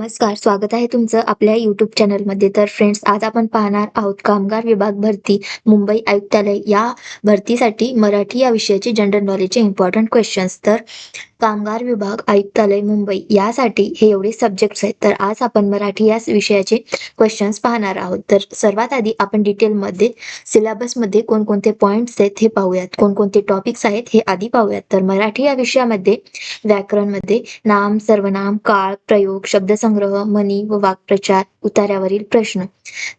नमस्कार, स्वागत आहे तुमचं आपल्या YouTube चॅनलमध्ये. तर फ्रेंड्स, आज आपण पाहणार आहोत कामगार विभाग भरती मुंबई आयुक्तालय या भरतीसाठी मराठी या विषयाचे जनरल नॉलेजचे इम्पॉर्टंट क्वेश्चन्स. तर कामगार विभाग आयुक्तालय मुंबई यासाठी हे एवढे सब्जेक्ट्स आहेत. तर आज आपण मराठी या विषयाचे क्वेश्चन्स पाहणार आहोत. तर सर्वात आधी आपण डिटेलमध्ये सिलेबसमध्ये कोणकोणते पॉईंट्स आहेत हे पाहूयात. कोणकोणते टॉपिक्स आहेत हे आधी पाहूयात. तर मराठी या विषयामध्ये व्याकरणमध्ये नाम, सर्वनाम, काळ, प्रयोग, शब्दसंग्रह, म्हणी व वाक्प्रचार, उतार्यावरील प्रश्न.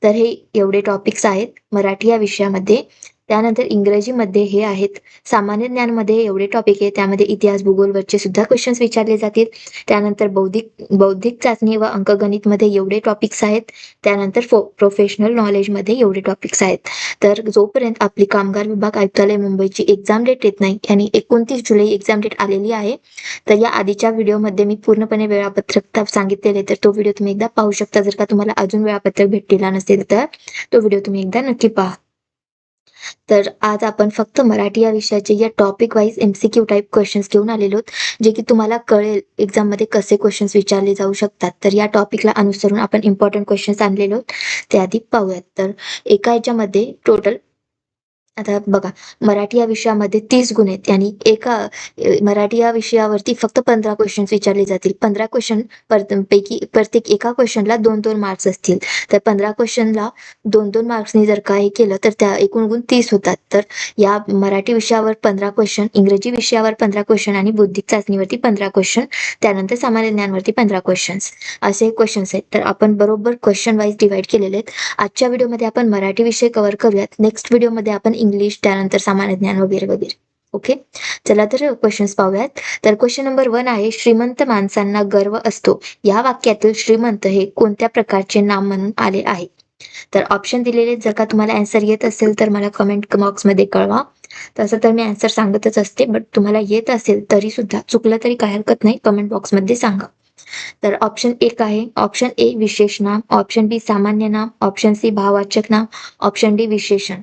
तर हे एवढे टॉपिक्स आहेत मराठी या विषयामध्ये. त्यानंतर इंग्रजीमध्ये हे आहेत. सामान्य ज्ञानमध्ये एवढे टॉपिक आहे, त्यामध्ये इतिहास, भूगोलवरचे सुद्धा क्वेश्चन्स विचारले जातील. त्यानंतर बौद्धिक चाचणी व अंकगणितमध्ये एवढे टॉपिक्स आहेत. त्यानंतर प्रोफेशनल नॉलेजमध्ये एवढे टॉपिक्स आहेत. तर जोपर्यंत आपली कामगार विभाग आयुक्तालय मुंबईची एक्झाम डेट येत नाही आणि 29 जुलै एक्झाम डेट आलेली आहे. तर या आधीच्या व्हिडिओमध्ये मी पूर्णपणे वेळापत्रक सांगितलेले, तर तो व्हिडिओ तुम्ही एकदा पाहू शकता. जर का तुम्हाला अजून वेळापत्रक भेटलेला नसेल तर तो व्हिडिओ तुम्ही एकदा नक्की पहा. तर आज आपण फक्त मराठी या विषयाचे या topic wise MCQ type questions घेऊन आलेलो आहोत, जे की तुम्हाला कळेल एक्झाम मध्ये कसे क्वेश्चन्स विचारले जाऊ शकतात. तर या टॉपिकला अनुसरून आपण इम्पॉर्टंट क्वेश्चन्स आणलेलो आहोत, ते आधी पाहूयात. तर एका याच्यामध्ये टोटल आता बघा, मराठी या विषयामध्ये 30 गुण आहेत आणि मराठी या विषयावरती फक्त 15 क्वेश्चन्स विचारले जातील. 15 क्वेश्चन पैकी प्रत्येक एका क्वेश्चनला 2-2 मार्क्स असतील. तर 15 क्वेश्चनला 2-2 मार्क्सनी जर का हे केलं तर त्या एकूण गुण 30 होतात. तर या मराठी विषयावर 15 क्वेश्चन, इंग्रजी विषयावर 15 क्वेश्चन आणि बौद्धिक चाचणीवरती 15 क्वेश्चन, त्यानंतर सामान्य ज्ञानवरती 15 क्वेश्चन्स, असे क्वेश्चन्स आहेत. तर आपण बरोबर क्वेश्चन वाईज डिवाइड केलेले आहेत. आजच्या व्हिडिओमध्ये आपण मराठी विषय कव्हर करूयात. नेक्स्ट व्हिडिओमध्ये आपण इंग्लिश, त्यानंतर सामान्य ज्ञान वगैरे वगैरे. ओके, चला तर क्वेश्चन्स पाहूयात. तर क्वेश्चन नंबर 1 आहे, श्रीमंत माणसांना गर्व असतो या वाक्यातील श्रीमंत हे कोणत्या प्रकारचे नाम म्हणून आले आहे? तर ऑप्शन दिलेले, जर का तुम्हाला आन्सर येत असेल तर मला कमेंट बॉक्समध्ये कळवा. तसं तर मी आन्सर सांगतच असते, बट तुम्हाला येत असेल तरी सुद्धा, चुकलं तरी काही हरकत नाही, कमेंट बॉक्समध्ये सांगा. तर ऑप्शन 1 आहे, ऑप्शन ए विशेष नाम, ऑप्शन बी सामान्य नाम, ऑप्शन सी भाववाचक नाम, ऑप्शन डी विशेषण.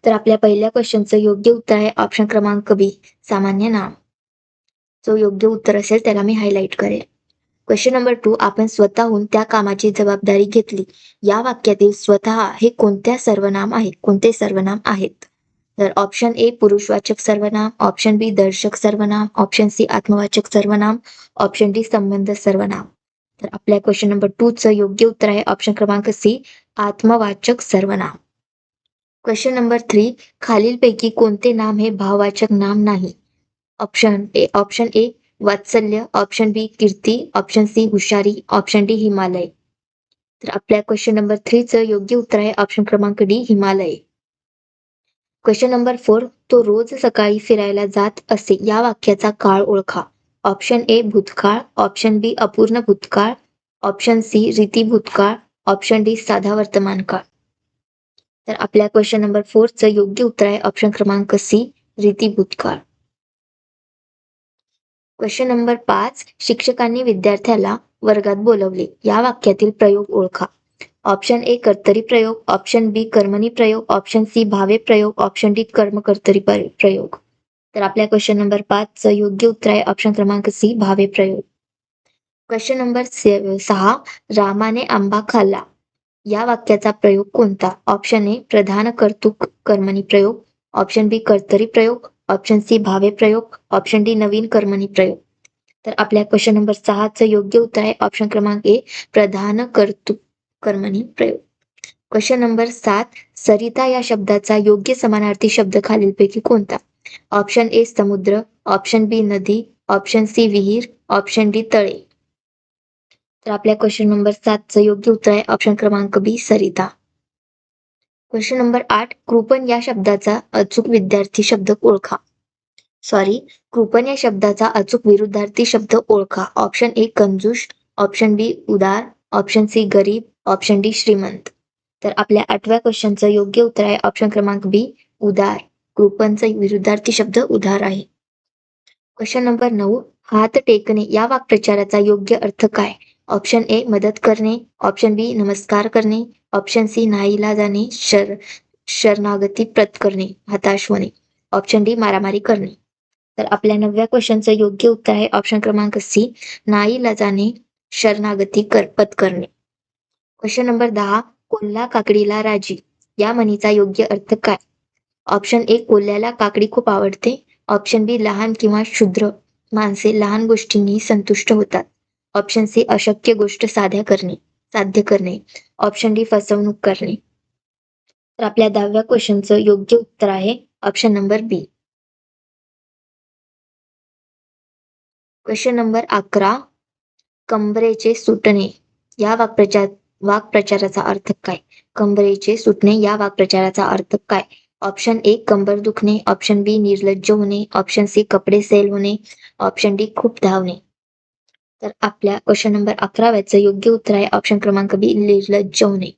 तर आपल्या पहिल्या क्वेश्चनचं योग्य उत्तर आहे ऑप्शन क्रमांक बी, सामान्य नाम. जो योग्य उत्तर असेल त्याला मी हायलाइट करेल. क्वेश्चन नंबर 2, आपण स्वतःहून त्या कामाची जबाबदारी घेतली या वाक्यातील स्वतः हे कोणत्या सर्वनाम आहे, कोणते सर्वनाम आहेत? तर ऑप्शन ए पुरुषवाचक सर्वनाम, ऑप्शन बी दर्शक सर्वनाम, ऑप्शन सी आत्मवाचक सर्वनाम, ऑप्शन डी संबंध सर्वनाम. तर आपल्या क्वेश्चन नंबर 2 चं योग्य उत्तर आहे ऑप्शन क्रमांक सी, आत्मवाचक सर्वनाम. क्वेश्चन नंबर 3, खालीलपैकी कोणते नाम हे भाववाचक नाम नाही? ऑप्शन ए वात्सल्य, ऑप्शन बी कीर्ती, ऑप्शन सी हुशारी, ऑप्शन डी हिमालय. तर आपल्या क्वेश्चन नंबर 3 चं योग्य उत्तर आहे ऑप्शन क्रमांक डी, हिमालय. क्वेश्चन नंबर 4, तो रोज सकाळी फिरायला जात असे या वाक्याचा काळ ओळखा. ऑप्शन ए भूतकाळ, ऑप्शन बी अपूर्ण भूतकाळ, ऑप्शन सी रीती भूतकाळ, ऑप्शन डी साधा वर्तमान काळ. तर आपल्या क्वेश्चन नंबर 4 चं योग्य उत्तर आहे ऑप्शन क्रमांक सी, रीती भूतकाळ. क्वेश्चन नंबर 5, शिक्षकांनी विद्यार्थ्याला वर्गात बोलवले या वाक्यातील प्रयोग ओळखा. ऑप्शन ए कर्तरी प्रयोग, ऑप्शन बी कर्मणी प्रयोग, ऑप्शन सी भावे प्रयोग, ऑप्शन डी कर्मकर्तरी प्रयोग. तर आपल्या क्वेश्चन नंबर 5 चं योग्य उत्तर आहे ऑप्शन क्रमांक सी, भावे प्रयोग. क्वेश्चन नंबर 6, रामाने आंबा खाल्ला या वाक्याचा प्रयोग कोणता? ऑप्शन ए प्रधान कर्तृक कर्मणी प्रयोग, ऑप्शन बी कर्तरी प्रयोग, ऑप्शन सी भावे प्रयोग, ऑप्शन डी नवीन कर्मणी प्रयोग. तर आपल्या क्वेश्चन नंबर 6 चं योग्य उत्तर आहे ऑप्शन क्रमांक ए, प्रधान कर्तृक कर्मणी प्रयोग. क्वेश्चन नंबर 7, सरिता या शब्दाचा योग्य समानार्थी शब्द खालीलपैकी कोणता? ऑप्शन ए समुद्र, ऑप्शन बी नदी, ऑप्शन सी विहीर, ऑप्शन डी तळे. तर आपल्या क्वेश्चन नंबर 7 चं योग्य उत्तर आहे ऑप्शन क्रमांक बी, सरिता. क्वेश्चन नंबर 8, कृपण या शब्दाचा अचूक विद्यार्थी शब्द ओळखा. कृपण या शब्दाचा अचूक विरुद्धार्थी शब्द ओळखा. ऑप्शन ए कंजूष, ऑप्शन बी उदार, ऑप्शन सी गरीब, ऑप्शन डी श्रीमंत. तर आपल्या 8व्या क्वेश्चनचं योग्य उत्तर आहे ऑप्शन क्रमांक बी, उदार. कृपणचा विरुद्धार्थी शब्द उदार आहे. क्वेश्चन नंबर 9, हात टेकणे या वाक्प्रचाराचा योग्य अर्थ काय? ऑप्शन ए मदत करणे, ऑप्शन बी नमस्कार करणे, ऑप्शन सी नाईलाजाने शरणागती पत्करणे, हताश होणे, ऑप्शन डी मारामारी करणे. तर आपल्या 9व्या क्वेश्चनचं योग्य उत्तर आहे ऑप्शन क्रमांक सी, नाईलाजाने शरणागती पत्करणे. Question number 10. कोल्हा काकडीला राजी या म्हणीचा योग्य अर्थ काय? ऑप्शन ए कोल्ह्याला काकडी खूप आवडते. ऑप्शन बी लहान किंवा क्षुद्र माणसे लहान गोष्टींनी संतुष्ट होतात. ऑप्शन सी अशक्य गोष्ट साध्य करणे. ऑप्शन डी फसवणूक करणे. तर आपल्या 10व्या क्वेश्चनचं योग्य उत्तर आहे option number B. Question number 11. कंबरेचे सुटणे या वाक्प्रचाराचा अर्थ काय? कंबरेचे सुटणे या वाक्प्रचाराचा अर्थ काय? ऑप्शन ए कंबर दुखणे. ऑप्शन बी निर्लज्ज होणे. ऑप्शन सी कपडे सैल होणे. ऑप्शन डी खूप धावणे. तर आपल्या क्वेश्चन नंबर 11व्याचं योग्य उत्तर आहे ऑप्शन क्रमांक बी निर्लज्ज होणे.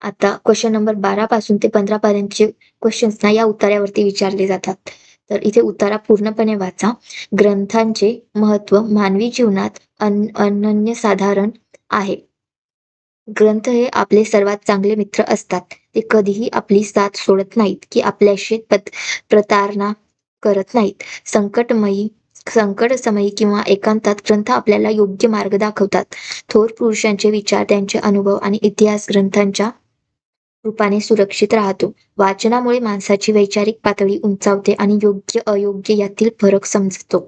आता क्वेश्चन नंबर 12 पासून ते 15 पर्यंतचे क्वेश्चन्स ना या उत्तरावरती विचारले जातात. तर इथे उत्तरा पूर्णपणे वाचा. ग्रंथांचे महत्त्व मानवी जीवनात अनन्यसाधारण आहे. ग्रंथ हे आपले सर्वात चांगले मित्र असतात. ते कधीही आपली साथ सोडत नाहीत की आपल्याशी प्रतारणा करत नाहीत. संकटसमयी किंवा एकांतात ग्रंथ आपल्याला योग्य मार्ग दाखवतात. थोर पुरुषांचे विचार, त्यांचे अनुभव आणि इतिहास ग्रंथांच्या रूपाने सुरक्षित राहतो. वाचनामुळे माणसाची वैचारिक पातळी उंचावते आणि योग्य अयोग्य यातील फरक समजतो.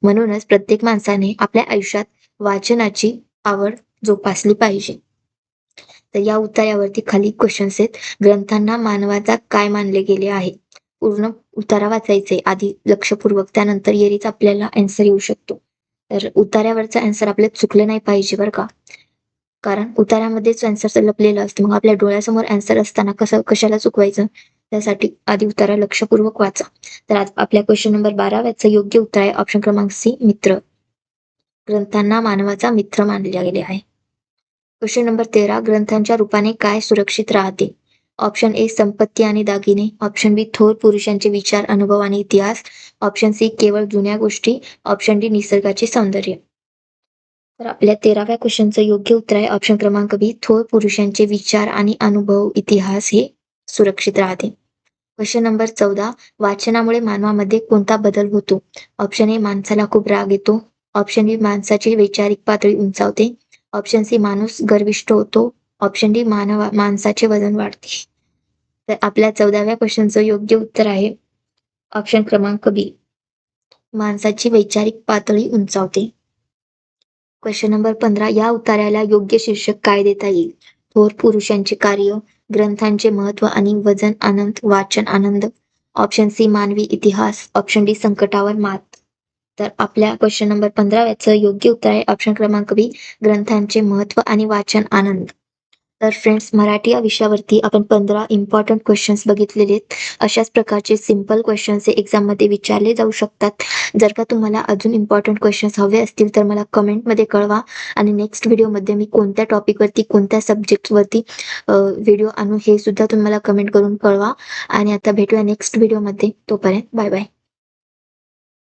म्हणूनच प्रत्येक माणसाने आपल्या आयुष्यात वाचनाची आवड जोपासली पाहिजे. तर या उत्तरावरती खाली क्वेश्चन्स आहेत. ग्रंथांना मानवाचा काय मानले गेले आहे? पूर्ण उत्तरा वाचायचे आधी लक्षपूर्वक, त्यानंतर येरीच आपल्याला आन्सर येऊ शकतो. तर उतार्यावरचं आन्सर आपल्याला चुकलं नाही पाहिजे बरं का. कारण उतार्यामध्येच आन्सर लपलेलं असतं. मग आपल्या डोळ्यासमोर आन्सर असताना कशाला चुकवायचं? त्यासाठी आधी उत्तरा लक्षपूर्वक वाचा. तर आज आपल्या क्वेश्चन नंबर 12व्याचं योग्य उत्तर आहे ऑप्शन क्रमांक सी मित्र. ग्रंथांना मानवाचा मित्र मानले गेले आहे. Question number 13. ग्रंथांच्या रूपाने काय सुरक्षित राहते? ऑप्शन ए संपत्ती आणि दागिने. ऑप्शन बी थोर पुरुषांचे विचार, अनुभव आणि इतिहास. ऑप्शन सी केवळ जुन्या गोष्टी. ऑप्शन डी निसर्गाचे सौंदर्य. तर आपल्या 13व्या क्वेश्चनचं योग्य उत्तर आहे ऑप्शन क्रमांक बी थोर पुरुषांचे विचार आणि अनुभव, इतिहास हे सुरक्षित राहते. Question number 14. वाचनामुळे मानवामध्ये कोणता बदल होतो? ऑप्शन ए माणसाला खूप राग येतो. ऑप्शन बी माणसाची वैचारिक पातळी उंचावते. ऑप्शन सी माणूस गर्विष्ठ होतो. ऑप्शन डी माणसाचे वजन वाढते. तर आपल्या 14व्या क्वेश्चनचं योग्य उत्तर आहे ऑप्शन क्रमांक बी माणसाची वैचारिक पातळी उंचावते. Question number 15. या उतार्याला योग्य शीर्षक काय देता येईल? थोर पुरुषांचे कार्य, ग्रंथांचे महत्त्व आणि वजन आनंद, वाचन आनंद. ऑप्शन सी मानवी इतिहास. ऑप्शन डी संकटावर मात. तर आपल्या क्वेश्चन नंबर 15व्याचं योग्य उत्तर आहे ऑप्शन क्रमांक बी ग्रंथांचे महत्त्व आणि वाचन आनंद. तर फ्रेंड्स, मराठी या विषयावरती आपण 15 इम्पॉर्टंट क्वेश्चन्स बघितलेले आहेत. अशाच प्रकारचे सिंपल क्वेश्चन्स हे एक्झाममध्ये विचारले जाऊ शकतात. जर का तुम्हाला अजून इम्पॉर्टंट क्वेश्चन्स हवे असतील तर मला कमेंटमध्ये कळवा आणि नेक्स्ट व्हिडिओमध्ये मी कोणत्या टॉपिकवरती, कोणत्या सब्जेक्टवरती व्हिडिओ आणू हे सुद्धा तुम्ही मला कमेंट करून कळवा. आणि आता भेटूया नेक्स्ट व्हिडिओमध्ये. तोपर्यंत बाय बाय.